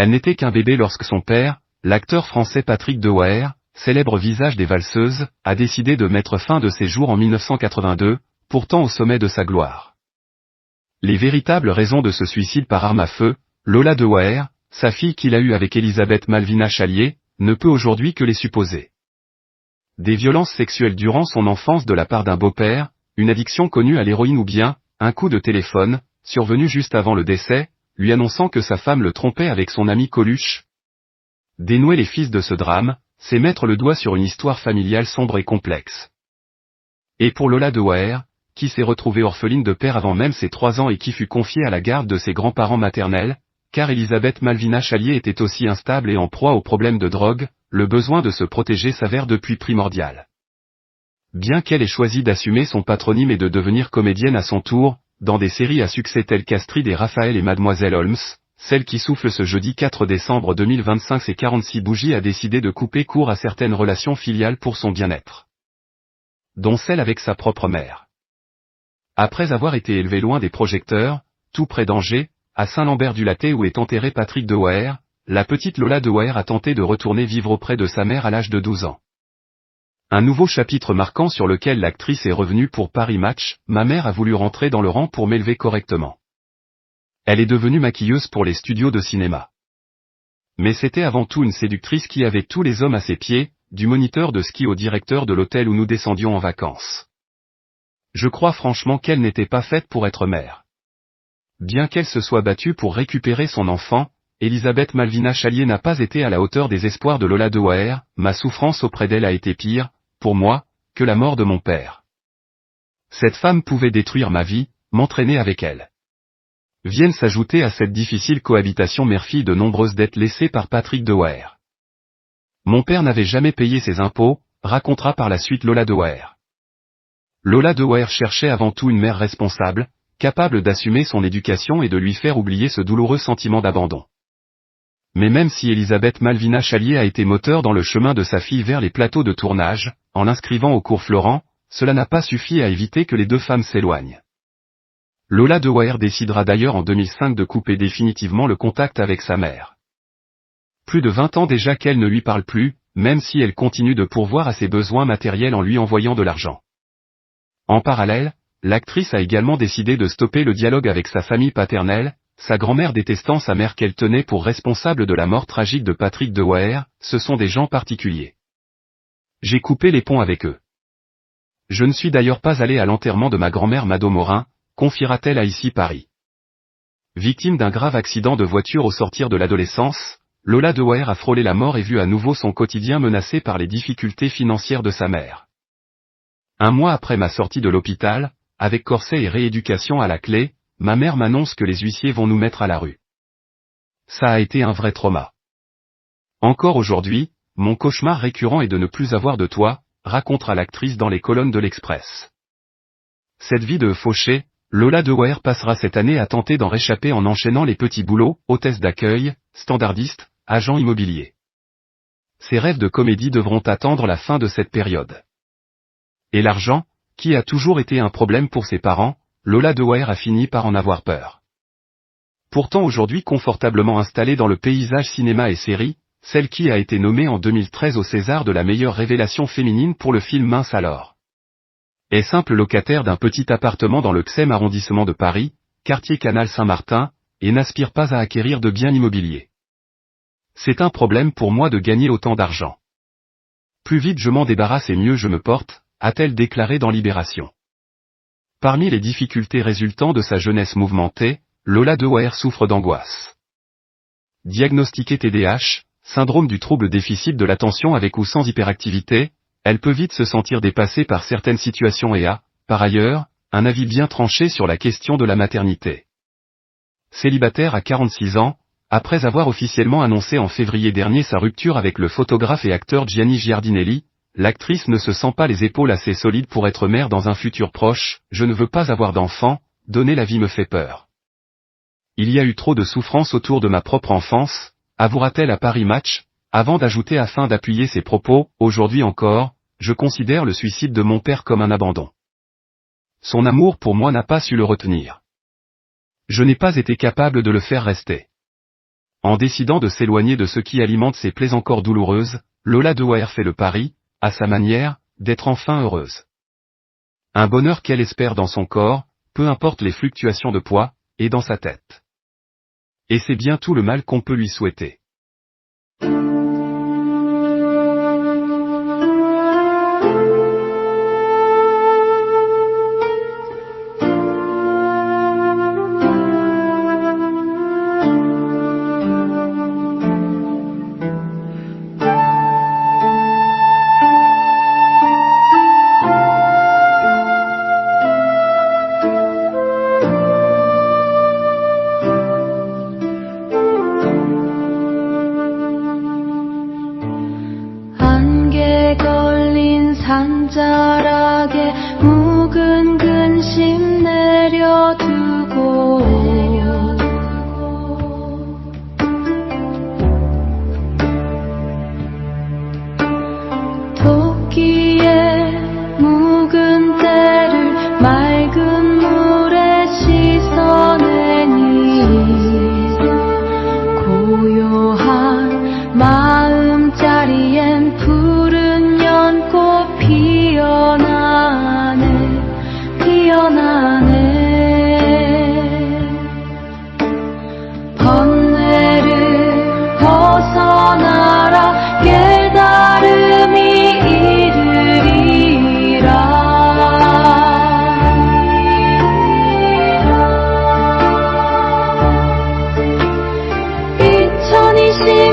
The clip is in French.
Elle n'était qu'un bébé lorsque son père, l'acteur français Patrick Dewaere, célèbre visage des valseuses, a décidé de mettre fin de ses jours en 1982, pourtant au sommet de sa gloire. Les véritables raisons de ce suicide par arme à feu, Lola Dewaere, sa fille qu'il a eue avec Elisabeth Malvina Chalier, ne peut aujourd'hui que les supposer. Des violences sexuelles durant son enfance de la part d'un beau-père, une addiction connue à l'héroïne ou bien, un coup de téléphone, survenu juste avant le décès, lui annonçant que sa femme le trompait avec son ami Coluche. Dénouer les fils de ce drame, c'est mettre le doigt sur une histoire familiale sombre et complexe. Et pour Lola Dewaere, qui s'est retrouvée orpheline de père avant même ses 3 ans et qui fut confiée à la garde de ses grands-parents maternels, car Elisabeth Malvina Chalier était aussi instable et en proie aux problèmes de drogue, le besoin de se protéger s'avère depuis primordial. Bien qu'elle ait choisi d'assumer son patronyme et de devenir comédienne à son tour, dans des séries à succès telles qu'Astrid et Raphaël et Mademoiselle Holmes, celle qui souffle ce jeudi 4 décembre 2025 ses 46 bougies a décidé de couper court à certaines relations filiales pour son bien-être. Dont celle avec sa propre mère. Après avoir été élevée loin des projecteurs, tout près d'Angers, à Saint-Lambert-du-Lattay où est enterré Patrick Dewaere, la petite Lola Dewaere a tenté de retourner vivre auprès de sa mère à l'âge de 12 ans. Un nouveau chapitre marquant sur lequel l'actrice est revenue pour Paris Match, ma mère a voulu rentrer dans le rang pour m'élever correctement. Elle est devenue maquilleuse pour les studios de cinéma. Mais c'était avant tout une séductrice qui avait tous les hommes à ses pieds, du moniteur de ski au directeur de l'hôtel où nous descendions en vacances. Je crois franchement qu'elle n'était pas faite pour être mère. Bien qu'elle se soit battue pour récupérer son enfant, Elisabeth Malvina Chalier n'a pas été à la hauteur des espoirs de Lola Dewaere, ma souffrance auprès d'elle a été pire, pour moi, que la mort de mon père. Cette femme pouvait détruire ma vie, m'entraîner avec elle. Viennent s'ajouter à cette difficile cohabitation mère-fille de nombreuses dettes laissées par Patrick Dewaere. Mon père n'avait jamais payé ses impôts, racontera par la suite Lola Dewaere. Lola Dewaere cherchait avant tout une mère responsable, capable d'assumer son éducation et de lui faire oublier ce douloureux sentiment d'abandon. Mais même si Elisabeth Malvina Chalier a été moteur dans le chemin de sa fille vers les plateaux de tournage, en l'inscrivant au cours Florent, cela n'a pas suffi à éviter que les deux femmes s'éloignent. Lola Dewaere décidera d'ailleurs en 2005 de couper définitivement le contact avec sa mère. Plus de 20 ans déjà qu'elle ne lui parle plus, même si elle continue de pourvoir à ses besoins matériels en lui envoyant de l'argent. En parallèle, l'actrice a également décidé de stopper le dialogue avec sa famille paternelle, sa grand-mère détestant sa mère qu'elle tenait pour responsable de la mort tragique de Patrick Dewaere, ce sont des gens particuliers. J'ai coupé les ponts avec eux. Je ne suis d'ailleurs pas allé à l'enterrement de ma grand-mère Mado Morin, confiera-t-elle à Ici Paris. Victime d'un grave accident de voiture au sortir de l'adolescence, Lola Dewaere a frôlé la mort et vu à nouveau son quotidien menacé par les difficultés financières de sa mère. Un mois après ma sortie de l'hôpital, avec corset et rééducation à la clé, ma mère m'annonce que les huissiers vont nous mettre à la rue. Ça a été un vrai trauma. Encore aujourd'hui, mon cauchemar récurrent est de ne plus avoir de toit, racontera l'actrice dans les colonnes de l'Express. Cette vie de fauchée, Lola Dewaere passera cette année à tenter d'en réchapper en enchaînant les petits boulots, hôtesse d'accueil, standardiste, agent immobilier. Ses rêves de comédie devront attendre la fin de cette période. Et l'argent, qui a toujours été un problème pour ses parents, Lola Dewaere a fini par en avoir peur. Pourtant aujourd'hui confortablement installée dans le paysage cinéma et série, celle qui a été nommée en 2013 au César de la meilleure révélation féminine pour le film Mince alors. Est simple locataire d'un petit appartement dans le 11e arrondissement de Paris, quartier Canal Saint-Martin, et n'aspire pas à acquérir de biens immobiliers. C'est un problème pour moi de gagner autant d'argent. Plus vite je m'en débarrasse et mieux je me porte, a-t-elle déclaré dans Libération. Parmi les difficultés résultant de sa jeunesse mouvementée, Lola Dewaere souffre d'angoisse. Diagnostiquée TDAH, syndrome du trouble déficit de l'attention avec ou sans hyperactivité, elle peut vite se sentir dépassée par certaines situations et a, par ailleurs, un avis bien tranché sur la question de la maternité. Célibataire à 46 ans, après avoir officiellement annoncé en février dernier sa rupture avec le photographe et acteur Gianni Giardinelli, l'actrice ne se sent pas les épaules assez solides pour être mère dans un futur proche. Je ne veux pas avoir d'enfant, donner la vie me fait peur. Il y a eu trop de souffrance autour de ma propre enfance, avouera-t-elle à Paris Match, avant d'ajouter afin d'appuyer ses propos, aujourd'hui encore, je considère le suicide de mon père comme un abandon. Son amour pour moi n'a pas su le retenir. Je n'ai pas été capable de le faire rester. En décidant de s'éloigner de ce qui alimente ses plaies encore douloureuses, Lola DeWaer fait le pari, à sa manière, d'être enfin heureuse. Un bonheur qu'elle espère dans son corps, peu importe les fluctuations de poids, et dans sa tête. Et c'est bien tout le mal qu'on peut lui souhaiter. 산자락에 묵은 근심 내려두고 토끼의 묵은 때를 맑은 물에 씻어내니 고요한 마음자리엔 푸른 연꽃 피어나네 번뇌를 벗어나라 깨달음이 이르리라 2020